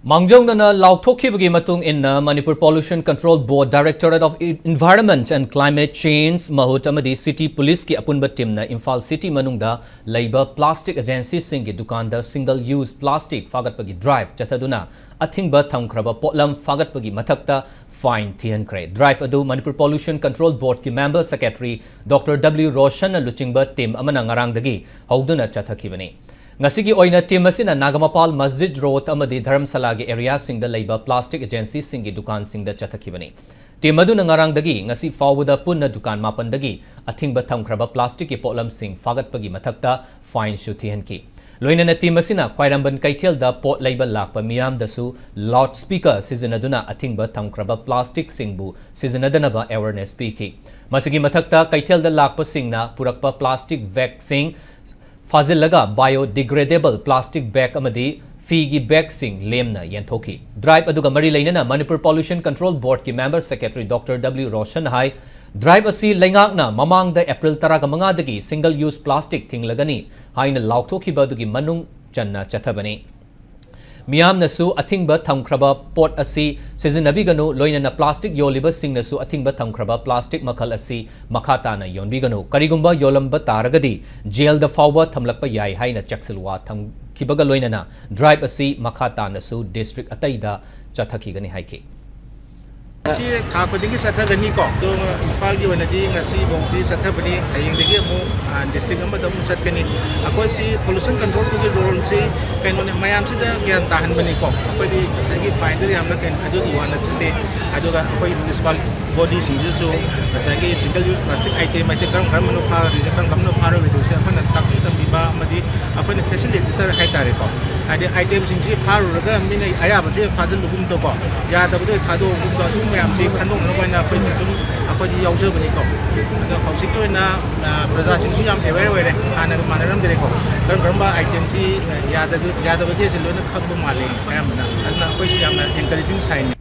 Mangjongna laukthokibagi matung inna Manipur Pollution Control Board Directorate of Environment and Climate Change Mahut amadi City Police ki apunba teamna Imphal City manungda labor plastic agency singi dukanda single use plastic fagatpagi drive chathaduna athingba thamkraba potlam fagatpagi mathakta fine thiankre drive adu Manipur Pollution Control Board ki member secretary Dr. W Roshan luchingba team amana ngarangdagi hawduna chathakibani Ngasigi oina team asina Nagamapal Masjid Road amadi Dharamsala gi area singda leiba plastic agency singi dukan singda chathakibani. Team adu ngarangdagi ngasi fawuda punna dukan mapandagi athingba thamkraba plastic ki potlam sing fagatpagi mathakta fine shu thihanki. Loinana team asina Khwairamban Kaithel da pot leiba lakpa miyam dasu loudspeaker sizinaduna athingba thamkraba plastic singbu sizinadanaba awareness piki. Masigi mathakta Kaithel da lakpa singna purakpa plastic vaccine Fazilaga biodegradable plastic bag amadi fee bag sing lemna yenthoki. Drive aduga mari lainana Manipur Pollution Control Board ki member secretary Dr. W Roshan hai drive asi laingakna mamang da April taraga mangadagi single use plastic thinglagani haina laukhthoki badugi manung channa chathabani. Miyam nasu athingba thamkraba pot asi sizinabiganu loinana plastic yoliba sing nasu athingba thamkraba plastic makal asi makata na yonbiganu karigumba yolamba taragadi jail da fawba thamlakpa yai haina chaksilwa thamkibaga loinana drive asi makata nasu district ataida chathakigani haiki si tha khudingi sathagani ko to Imphal gi wanadi ngasi bongti sathabani hayengdagi mu district amada mu chatkani akoi si pollution control gi role si kainone mayam sida gyan tahan bani ko akoi di sagi finder yamna kain adu gi wana chinde adu ga akoi municipal body singju so sagi single use plastic item ma chekam kram manu pha ri chekam kamno pharo gi to se apana takti tambiba amadi apana facilitator hai tare ko adi item singji pharo raga mina aya ba je phajal lugum to ko ya da bu thado gum to su mayam si khanong no bana pe sum akoi di yaw je bani ko ado khawsik ko na praja singju yam aware were ana manaram dire ko karam karam ba item si ya da ba je se lo na khak bu male mayam na ana akoi si yam na encouraging sign